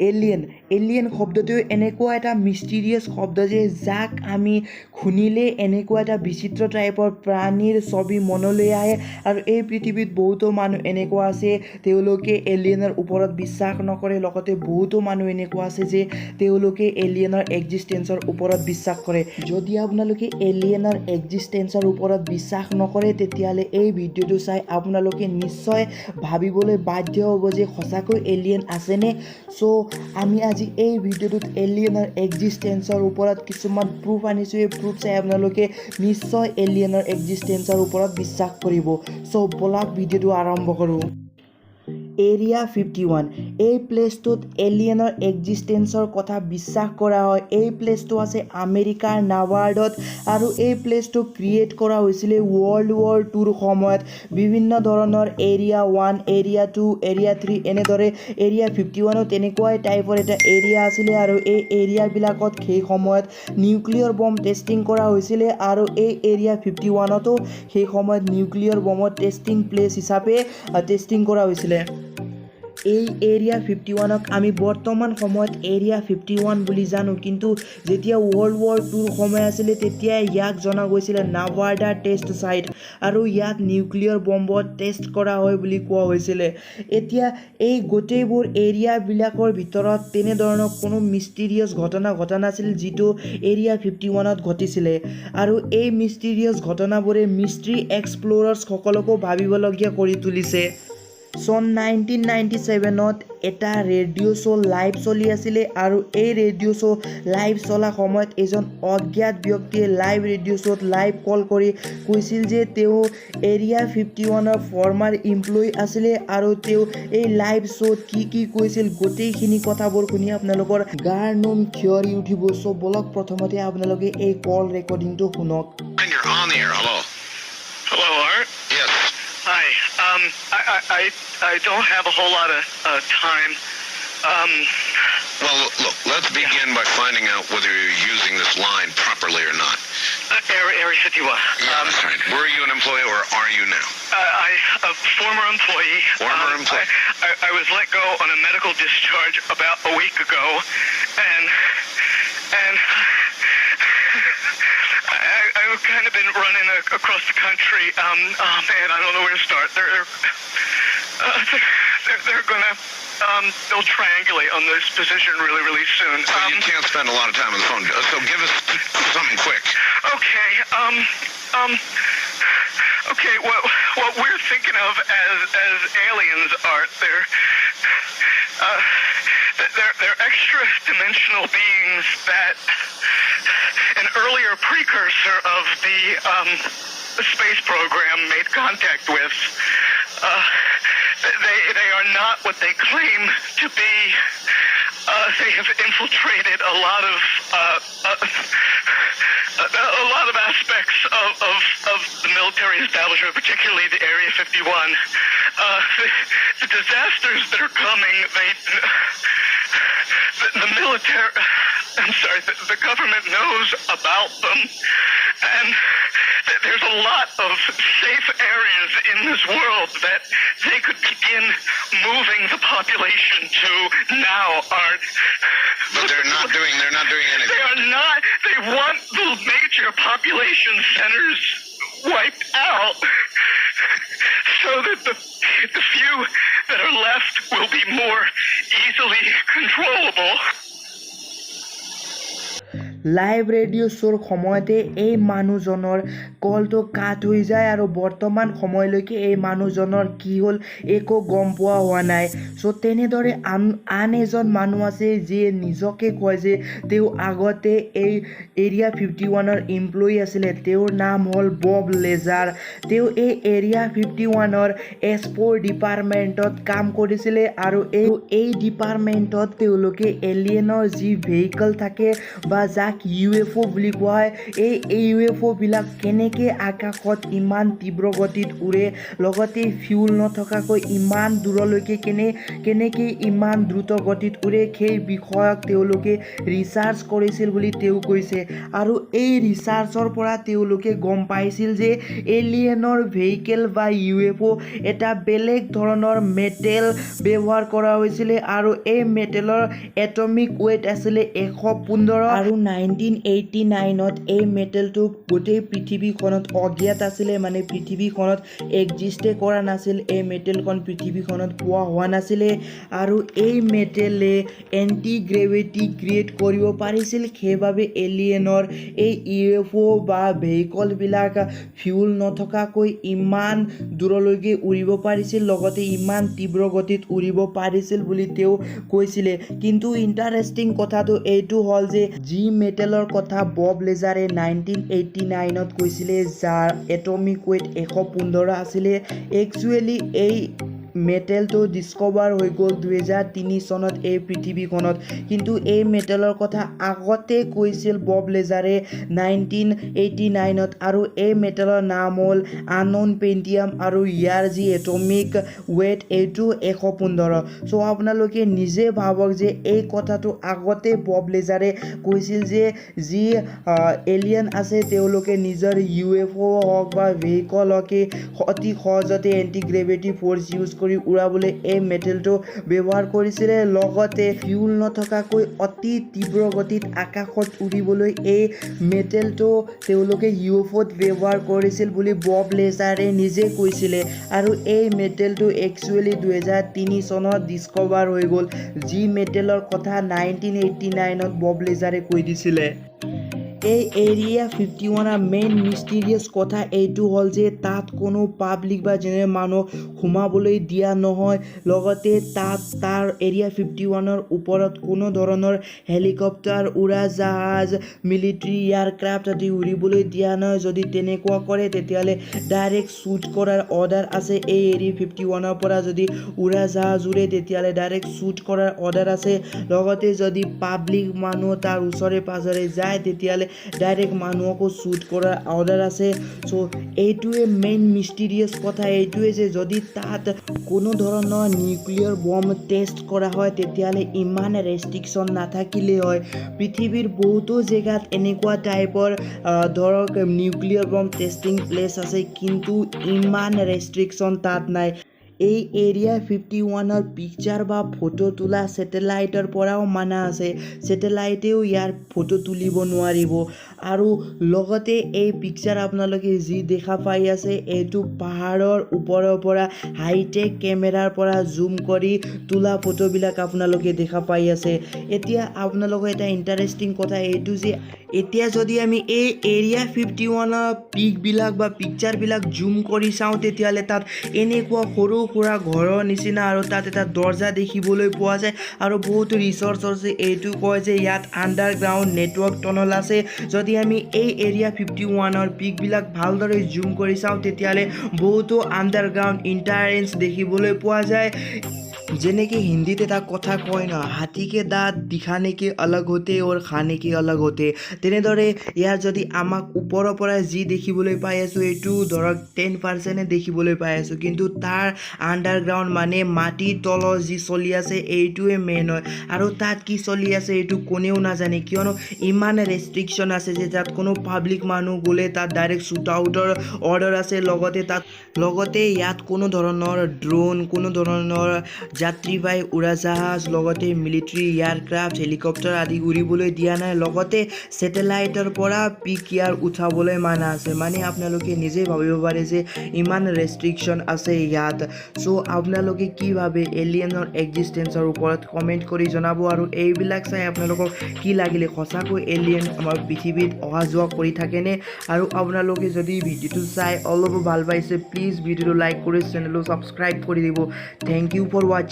Alien শব্দটো এনেকুৱা এটা মিষ্টিৰিয়াছ শব্দ যে যাক আমি শুনিলে এনেকুৱা এটা বিচিত্ৰ টাইপৰ প্ৰাণীৰ ছবি মনলৈ আহে আৰু এই পৃথিৱীত বহুতো মানুহ এনেকুৱা আছে তেওঁলোকে এলিয়েনৰ ওপৰত বিশ্বাস নকৰে লগতে বহুতো মানুহ এনেকুৱা আছে যে তেওঁলোকে এলিয়েনৰ এক্সিষ্টেঞ্চৰ ওপৰত বিশ্বাস কৰে যদি আপোনালোকে এলিয়েনৰ এক্সিষ্টেঞ্চৰ ওপৰত বিশ্বাস নকৰে তেতিয়াহ'লে এই ভিডিঅ'টো চাই আপোনালোকে নিশ্চয় ভাবিবলৈ বাধ্য হ'ব যে সঁচাকৈ এলিয়েন আছেনে চ' আমি আজি এই ভিডিঅ'টোত এলিয়েনৰ এক্সিষ্টেঞ্চৰ ওপৰত কিছুমান প্ৰুফ আনিছোঁ এই প্ৰুফ চাই আপোনালোকে নিশ্চয় এলিয়েনৰ এক্সিষ্টেঞ্চৰ ওপৰত বিশ্বাস কৰিব চ' ব'লক ভিডিঅ'টো আৰম্ভ কৰোঁ এৰিয়া 51 এই প্লেচটোত এলিয়েনৰ এক্সিষ্টেঞ্চৰ কথা বিশ্বাস কৰা হয় এই প্লেচটো আছে আমেৰিকাৰ নাভাৰ্ডত আৰু এই প্লেচটো ক্ৰিয়েট কৰা হৈছিলে ৱৰ্ল্ড ৱাৰ 2ৰ সময়ত বিভিন্ন ধৰণৰ এৰিয়া 1 এৰিয়া 2 এৰিয়া 3 এনেদৰে এৰিয়া 51ও তেনেকুৱাই টাইপৰ এটা এৰিয়া আছিলে আৰু এই এৰিয়াবিলাকত সেই সময়ত নিউক্লিয়াৰ বম টেষ্টিং কৰা হৈছিলে আৰু এই এৰিয়া 51তো সেই সময়ত নিউক্লিয়াৰ বমৰ টেষ্টিং প্লেচ হিচাপে টেষ্টিং কৰা হৈছিলে এই এৰিয়া 51ক আমি বৰ্তমান সময়ত এৰিয়া 51 বুলি জানো কিন্তু যেতিয়া ৱৰ্ল্ড ৱাৰ 2ৰ সময় আছিলে তেতিয়া ইয়াক জনা গৈছিলে নাভাৰ্ডা টেষ্ট সাইট আৰু ইয়াক নিউক্লিয়াৰ বম্বত টেষ্ট কৰা হয় বুলি কোৱা হৈছিলে এতিয়া এই গোটেইবোৰ এৰিয়াবিলাকৰ ভিতৰত তেনেধৰণৰ কোনো মিষ্টিৰিয়াছ ঘটনা ঘটা নাছিল যিটো এৰিয়া 51ত ঘটিছিলে আৰু এই মিষ্টিৰিয়াছ ঘটনাবোৰে মিষ্ট্ৰি এক্সপ্ল'ৰাৰ্ছসকলকো ভাবিবলগীয়া কৰি তুলিছে চন 1997ত এটা ৰেডিঅ' শ্ব' লাইভ চলি আছিলে আৰু এই ৰেডিঅ' শ্ব' লাইভ চলা সময়ত এজন অজ্ঞাত ব্যক্তিয়ে লাইভ ৰেডিঅ' শ্ব'ত লাইভ কল কৰি কৈছিল যে তেওঁ এৰিয়া 51ৰ ফৰ্মাৰ এমপ্লয়ী আছিলে আৰু তেওঁ এই লাইভ শ্ব'ত কি কৈছিল গোটেইখিনি কথাবোৰ শুনি আপোনালোকৰ গাৰ নোম থিয়ৰি উঠিব চ' বলক প্ৰথমতে আপোনালোকে এই কল ৰেকৰ্ডিংটো শুনক Hi. I don't have a whole lot of time. Well, look, let's begin by finding out whether you're using this line properly or not. Area 51. Yeah, that's right. Were you an employee or are you now? A former employee. Former employee. I was let go on a medical discharge about a week ago, and I've kind of been running across the country. Man, I don't know where to start. They're gonna they'll triangulate on this position really soon. So you can't spend a lot of time on the phone. So give us something quick. Okay. Okay. What we're thinking of as aliens are they're extra-dimensional beings that an earlier precursor of the space program made contact with. They are not what they claim to be. They have infiltrated a lot of aspects of the military establishment, particularly the Area 51. The disasters that are coming, the military, I'm sorry, the government knows about them, and there's a lot of safe areas in this world that they could begin moving the population to now aren't. But they're not doing anything. They are not. They want the major population centers wiped out so that the few that are left will be more easily controllable. Live radio' শ্ব'ৰ সময়তে এই মানুহজনৰ কলটো কাট হৈ যায় আৰু বৰ্তমান সময়লৈকে এই মানুহজনৰ কি হ'ল একো গম পোৱা হোৱা নাই চ' তেনেদৰে আন এজন মানুহ আছে যিয়ে নিজকে কয় যে তেওঁ আগতে এই এৰিয়া 51ৰ এমপ্লয়ী আছিলে তেওঁৰ নাম হ'ল বব লেজাৰ তেওঁ এই এৰিয়া 51ৰ এছপ'ৰ ডিপাৰ্টমেণ্টত কাম কৰিছিলে আৰু এই ডিপাৰ্টমেণ্টত তেওঁলোকে এলিয়েনৰ যি ভেহিকল থাকে বা যাক যাক UFO বুলি কোৱা হয় এই UFO বিলাক কেনেকৈ আকাশত ইমান তীব্ৰ গতিত উৰে লগতে ফিউল নথকাকৈ ইমান দূৰলৈকে কেনেকৈ ইমান দ্ৰুত গতিত উৰে সেই বিষয়ক তেওঁলোকে ৰিচাৰ্চ কৰিছিল বুলি তেওঁ কৈছে আৰু এই ৰিচাৰ্চৰ পৰা তেওঁলোকে গম পাইছিল যে এলিয়েনৰ ভেহিকেল বা UFO এটা বেলেগ ধৰণৰ মেটেল ব্যৱহাৰ কৰা হৈছিলে আৰু এই মেটেলৰ এটমিক ৱেইট আছিলে 115 আৰু 1989ত এই মেটেলটো গোটেই পৃথিৱীখনত অজ্ঞাত আছিলে মানে পৃথিৱীখনত এক্সিষ্টে কৰা নাছিল এই মেটেলখন পৃথিৱীখনত পোৱা হোৱা নাছিলে আৰু এই মেটেলে এণ্টি গ্ৰেভিটি ক্ৰিয়েট কৰিব পাৰিছিল সেইবাবে এলিয়েনৰ এই UFO বা ভেহিকলবিলাক ফিউল নথকাকৈ ইমান দূৰলৈকে উৰিব পাৰিছিল লগতে ইমান তীব্ৰ গতিত উৰিব পাৰিছিল বুলি তেওঁ কৈছিলে কিন্তু ইণ্টাৰেষ্টিং কথাটো এইটো হ'ল যে যি মেটেলৰ কথা বব লেজাৰে 1989ত কৈছিলে যাৰ এটমিক ৱেইট 115 আছিলে একচুৱেলি এই মেটেলটো ডিস্কভাৰ হৈ গ'ল 2003 চনত এই পৃথিৱীখনত কিন্তু এই মেটেলৰ কথা আগতে কৈছিল বব লেজাৰে 1989ত আৰু এই মেটেলৰ নাম হ'ল আনন'ন পেণ্টিয়াম আৰু ইয়াৰ যি এটমিক ৱেইট এইটো 115 চ' আপোনালোকে নিজে ভাবক যে এই কথাটো আগতে বব লেজাৰে কৈছিল যে যি এলিয়েন আছে তেওঁলোকে নিজৰ UFO হওক বা ভেহিকল হওক অতি সহজতে এণ্টি গ্ৰেভিটি ফ'ৰ্চ ইউজ কৰি উৰাবলৈ এই মেটেলটো ব্যৱহাৰ কৰিছিলে লগতে ফিউল নথকাকৈ অতি তীব্ৰ গতিত আকাশত উৰিবলৈ এই মেটেলটো তেওঁলোকে UFOত ব্যৱহাৰ কৰিছিল বুলি বব লেজাৰে নিজে কৈছিলে আৰু এই মেটেলটো একচুৱেলি 2003 চনত ডিস্কভাৰ হৈ গ'ল যি মেটেলৰ কথা 1989ত বব লেজাৰে কৈ দিছিলে এই এৰিয়া 51ৰ মেইন মিষ্টিৰিয়াছ কথা এইটো হ'ল যে তাত কোনো পাব্লিক বা জেনেৰেল মানুহ সোমাবলৈ দিয়া নহয় লগতে তাৰ এৰিয়া 51ৰ ওপৰত কোনো ধৰণৰ হেলিকপ্টাৰ উৰাজাহাজ মিলিটাৰী এয়াৰক্ৰাফ্ট আদি উৰিবলৈ দিয়া নহয় যদি তেনেকুৱা কৰে তেতিয়াহ'লে ডাইৰেক্ট শ্বুট কৰাৰ অৰ্ডাৰ আছে এই এৰিয়া 51ৰ পৰা যদি উৰাজাহাজ উৰে তেতিয়াহ'লে ডাইৰেক্ট শ্বুট কৰাৰ অৰ্ডাৰ আছে লগতে যদি পাব্লিক মানুহ তাৰ ওচৰে পাজৰে যায় তেতিয়াহ'লে ডাইৰেক্ট মানুহকো শ্বুট কৰাৰ অৰ্ডাৰ আছে চ' এইটোৱে মেইন মিষ্টিৰিয়াছ কথা এইটোৱে যে যদি তাত কোনো ধৰণৰ নিউক্লিয়াৰ বম্ব টেষ্ট কৰা হয় তেতিয়াহ'লে ইমান ৰেষ্ট্ৰিকশ্যন নাথাকিলে হয় পৃথিৱীৰ বহুতো জেগাত এনেকুৱা টাইপৰ ধৰক নিউক্লিয়াৰ বম্ব টেষ্টিং প্লেচ আছে কিন্তু ইমান ৰেষ্ট্ৰিকশ্যন তাত নাই এই এৰিয়া 51ৰ পিকচাৰ বা ফটো তোলা ছেটেলাইটৰ পৰাও মানা আছে ছেটেলাইটেও ইয়াৰ ফটো তুলিব নোৱাৰিব আৰু লগতে এই পিকচাৰ আপোনালোকে যি দেখা পাই আছে এইটো পাহাৰৰ ওপৰৰ পৰা হাইটেক কেমেৰাৰ পৰা জুম কৰি তোলা ফটোবিলাক আপোনালোকে দেখা পাই আছে এতিয়া আপোনালোকৰ এটা ইণ্টাৰেষ্টিং কথা এইটো যে এতিয়া যদি আমি এই এৰিয়া 51ৰ পিকবিলাক বা পিকচাৰবিলাক জুম কৰি চাওঁ তেতিয়াহ'লে তাত এনেকুৱা সৰু সুৰা ঘৰৰ নিচিনা আৰু তাত এটা দৰ্জা দেখিবলৈ পোৱা যায় আৰু বহুতো ৰিচাৰ্চাৰ্ছে এইটো কয় যে ইয়াত আণ্ডাৰগ্ৰাউণ্ড নেটৱৰ্ক টনেল আছে যদি আমি এই এৰিয়া 51ৰ পিকবিলাক ভালদৰে জুম কৰি চাওঁ তেতিয়াহ'লে বহুতো আণ্ডাৰগ্ৰাউণ্ড ইণ্টাৰেঞ্চ দেখিবলৈ পোৱা যায় যেনেকৈ হিন্দীত এটা কথা কয় ন হাতীকে দাঁত দিখানে কি অলগ হতে আৰু খানে কি অলগ হতে তেনেদৰে ইয়াৰ যদি আমাক ওপৰৰ পৰা যি দেখিবলৈ পাই আছোঁ এইটো ধৰক 10% দেখিবলৈ পাই আছোঁ কিন্তু তাৰ আণ্ডাৰগ্ৰাউণ্ড মানে মাটিৰ তলত যি চলি আছে এইটোৱে মেইন হয় আৰু তাত কি চলি আছে এইটো কোনেও নাজানে কিয়নো ইমান ৰেষ্ট্ৰিকশ্যন আছে যে তাত কোনো পাব্লিক মানুহ গ'লে তাত ডাইৰেক্ট শ্বুট আউটৰ অৰ্ডাৰ আছে লগতে ইয়াত কোনো ধৰণৰ ড্ৰোন কোনো ধৰণৰ যাত্ৰীবাহী উৰাজাহাজ লগতে মিলিটাৰী এয়াৰক্ৰাফ্ট হেলিকপ্টাৰ আদি উৰিবলৈ দিয়া নাই লগতে ছেটেলাইটৰ পৰা পিক ইয়াৰ উঠাবলৈ মানা আছে মানে আপোনালোকে নিজে ভাবিব পাৰে যে ইমান ৰেষ্ট্ৰিকশ্যন আছে ইয়াত চ' আপোনালোকে কি ভাবে এলিয়েনৰ এক্সিষ্টেঞ্চৰ ওপৰত কমেণ্ট কৰি জনাব আৰু এইবিলাক চাই আপোনালোকক কি লাগিলে সঁচাকৈ এলিয়েন আমাৰ পৃথিৱীত অহা যোৱা কৰি থাকেনে আৰু আপোনালোকে যদি ভিডিঅ'টো চাই অলপ ভাল পাইছে প্লিজ ভিডিঅ'টো লাইক কৰি চেনেলটো ছাবস্ক্ৰাইব কৰি দিব থেংক ইউ ফৰ ৱাচিং